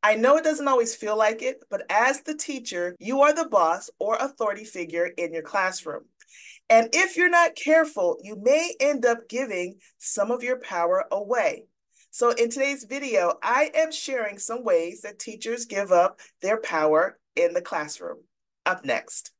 I know it doesn't always feel like it, but as the teacher, you are the boss or authority figure in your classroom. And if you're not careful, you may end up giving some of your power away. So in today's video, I am sharing some ways that teachers give up their power in the classroom. Up next.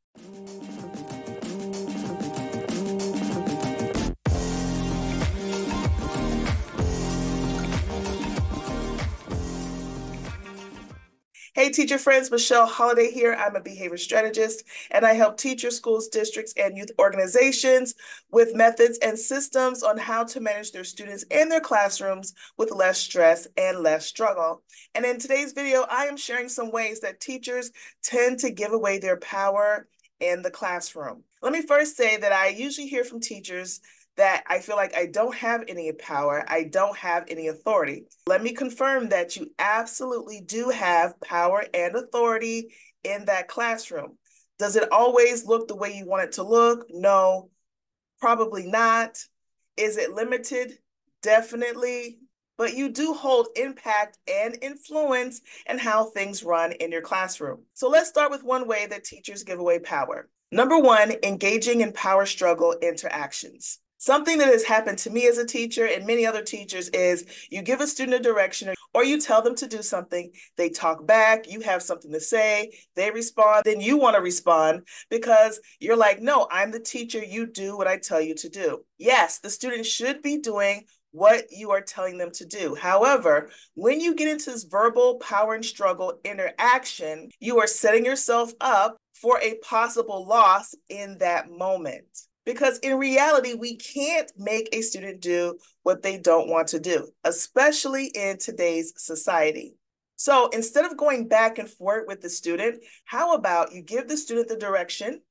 Hey, teacher friends, Michelle Holiday here. I'm a behavior strategist, and I help teachers, schools, districts, and youth organizations with methods and systems on how to manage their students in their classrooms with less stress and less struggle. And in today's video, I am sharing some ways that teachers tend to give away their power in the classroom. Let me first say that I usually hear from teachers that I feel like I don't have any power, I don't have any authority. Let me confirm that you absolutely do have power and authority in that classroom. Does it always look the way you want it to look? No, probably not. Is it limited? Definitely. But you do hold impact and influence in how things run in your classroom. So let's start with one way that teachers give away power. Number one, engaging in power struggle interactions. Something that has happened to me as a teacher and many other teachers is you give a student a direction or you tell them to do something, they talk back, you have something to say, they respond, then you want to respond because you're like, no, I'm the teacher, you do what I tell you to do. Yes, the student should be doing what you are telling them to do. However, when you get into this verbal power and struggle interaction, you are setting yourself up for a possible loss in that moment. Because in reality, we can't make a student do what they don't want to do, especially in today's society. So instead of going back and forth with the student, how about you give the student the direction,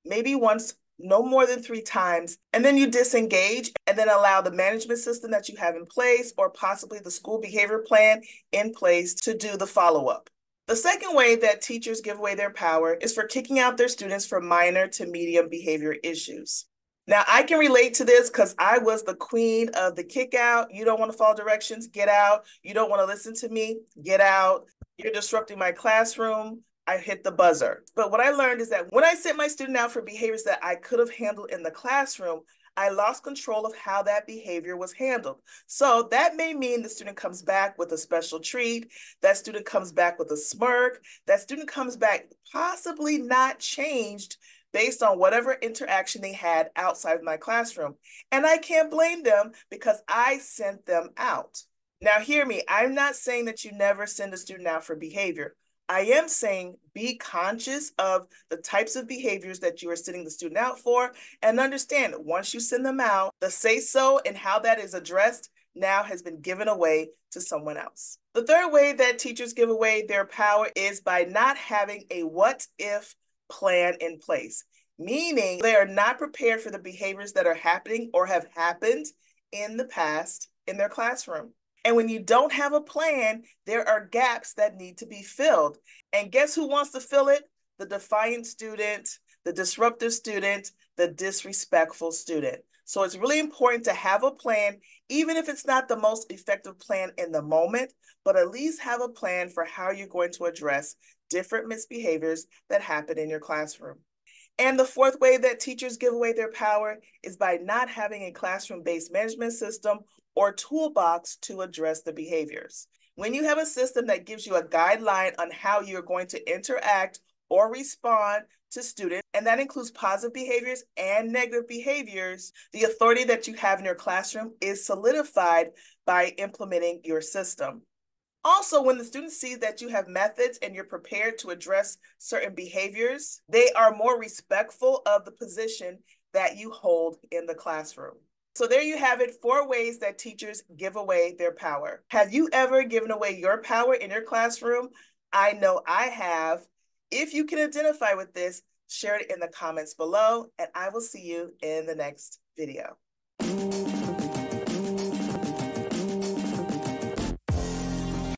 maybe once, no more than 3 times, and then you disengage and then allow the management system that you have in place or possibly the school behavior plan in place to do the follow-up. The second way that teachers give away their power is for kicking out their students for minor to medium behavior issues. Now, I can relate to this because I was the queen of the kick out. You don't want to follow directions, get out. You don't want to listen to me, get out. You're disrupting my classroom. I hit the buzzer. But what I learned is that when I sent my student out for behaviors that I could have handled in the classroom, I lost control of how that behavior was handled. So that may mean the student comes back with a special treat, that student comes back with a smirk, that student comes back possibly not changed based on whatever interaction they had outside of my classroom. And I can't blame them because I sent them out. Now hear me, I'm not saying that you never send a student out for behavior. I am saying be conscious of the types of behaviors that you are sending the student out for, and understand once you send them out, the say-so and how that is addressed now has been given away to someone else. The third way that teachers give away their power is by not having a what-if plan in place, meaning they are not prepared for the behaviors that are happening or have happened in the past in their classroom. And when you don't have a plan, there are gaps that need to be filled. And guess who wants to fill it? The defiant student, the disruptive student, the disrespectful student. So it's really important to have a plan, even if it's not the most effective plan in the moment, but at least have a plan for how you're going to address different misbehaviors that happen in your classroom. And the fourth way that teachers give away their power is by not having a classroom-based management system or toolbox to address the behaviors. When you have a system that gives you a guideline on how you're going to interact or respond to students, and that includes positive behaviors and negative behaviors, the authority that you have in your classroom is solidified by implementing your system. Also, when the students see that you have methods and you're prepared to address certain behaviors, they are more respectful of the position that you hold in the classroom. So there you have it, 4 ways that teachers give away their power. Have you ever given away your power in your classroom? I know I have. If you can identify with this, share it in the comments below, and I will see you in the next video.